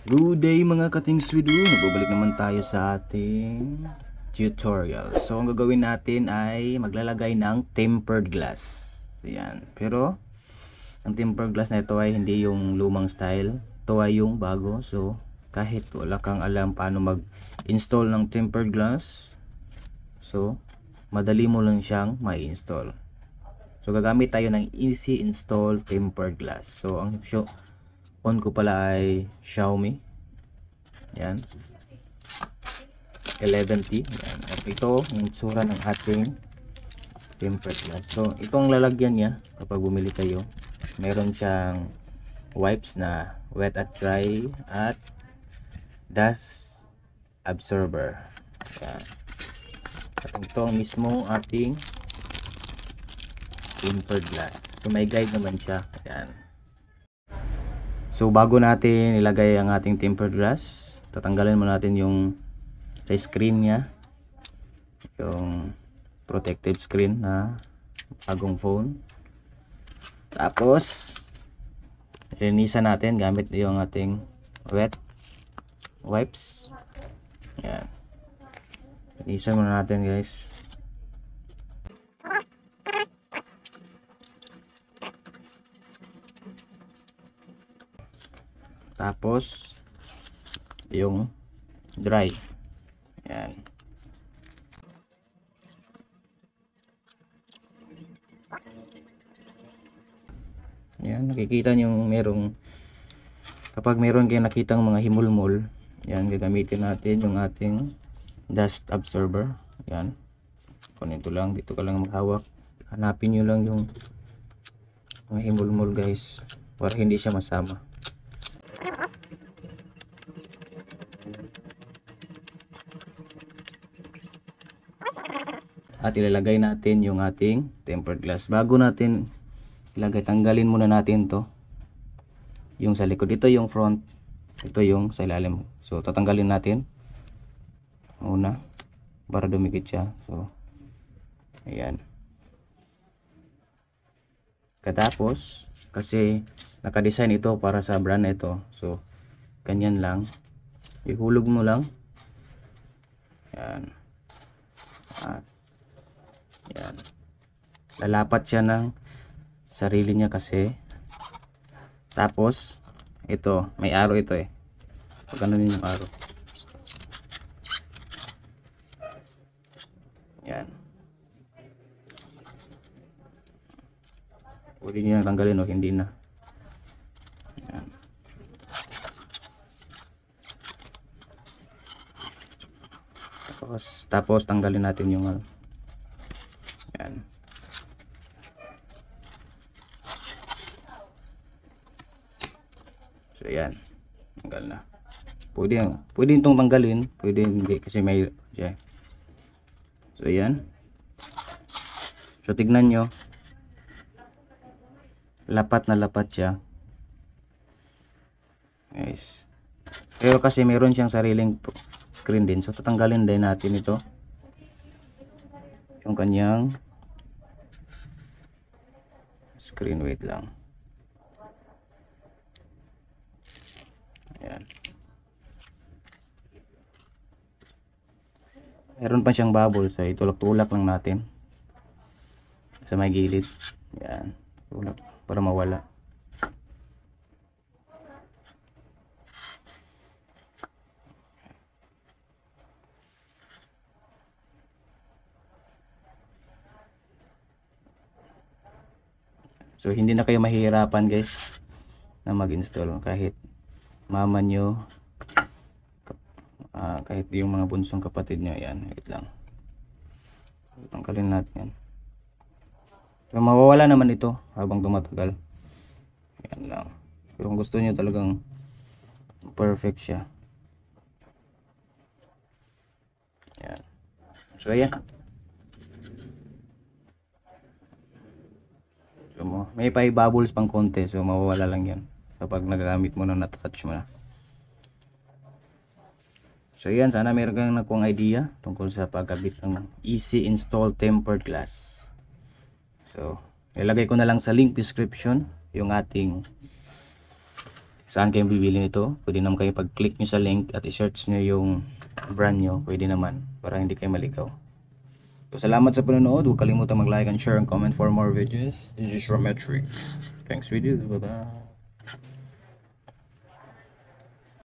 Good day mga ka-Thingswithoo, nagbabalik naman tayo sa ating tutorial. So ang gagawin natin ay maglalagay ng tempered glass. Ayan. Pero ang tempered glass na ito ay hindi yung lumang style, ito ay yung bago. So kahit wala kang alam paano mag-install ng tempered glass, so madali mo lang siyang ma-install. So gagamit tayo ng easy install tempered glass. So ang on ko pala ay Xiaomi. Yan. 11T. Yan. At ito yung tsura ng ating tempered glass. So itong lalagyan niya kapag bumili kayo, meron siyang wipes na wet at dry at dust absorber. Yan. At ito ang mismo ating tempered glass. So may guide naman siya. Yan. So bago natin ilagay ang ating tempered glass, tatanggalin muna natin yung sa screen niya, yung protective screen na bagong phone. Tapos linisan natin gamit yung ating wet wipes. Yan. Linisan muna natin, guys. Tapos yung dry. Yan. Yan, nakikita nyo merong, kapag meron kayong nakitang mga himulmol, yan, gagamitin natin yung ating dust absorber. Yan. Kung ito lang, dito ka lang maghawak. Hanapin nyo lang yung mga himulmol, guys, para hindi siya masama. At ilalagay natin yung ating tempered glass. Bago natin ilagay, tanggalin muna natin to, yung sa likod. Ito yung front, ito yung sa ilalim. So tatanggalin natin muna para dumikit siya. So ayan. Katapos, kasi nakadesign ito para sa brand na ito, so ganyan lang, ihulog mo lang. Ayan. At yan. Lalapat siya ng sarili niya kasi. Tapos ito, may arrow ito eh. Pag ganunin yung arrow. Yan. Pwede niya tanggalin o hindi na. Yan. Tapos tanggalin natin yung ano. Yan. So yan, tanggal na. Pwede itong tanggalin, pwede hindi kasi may siya. So yan. So tignan nyo, lapat na lapat siya, guys. Pero kasi meron siyang sariling screen din, so tatanggalin din natin ito, yung kanyang screen. Wait lang. Ayan. Meron pa siyang bubble, so itulak-tulak lang natin sa may gilid. Ayan. Tulak para mawala. So hindi na kayo mahihirapan, guys, na mag-install kahit mama nyo, kahit yung mga bunsong kapatid nyo. Yan, wait lang, tanggalin natin yan. So mawawala naman ito habang tumatagal. Yan lang. Pero kung gusto nyo talagang perfect siya, yan. So ayan. So may bubbles pang konti, so mawawala lang yan kapag nagagamit mo na, natatouch mo na. So yan, sana meron kang nakuha idea tungkol sa pagkabit ng easy install tempered glass. So ilagay ko na lang sa link description yung ating saan kayo bibili nito, pwede naman kayo pag-click nyo sa link at i-search nyo yung brand nyo, pwede naman para hindi kayo maligaw. So, salamat sa panonood. Huwag kalimutan mag-like and share and comment for more videos. This is Rometric. Thanks with you. Bye bye.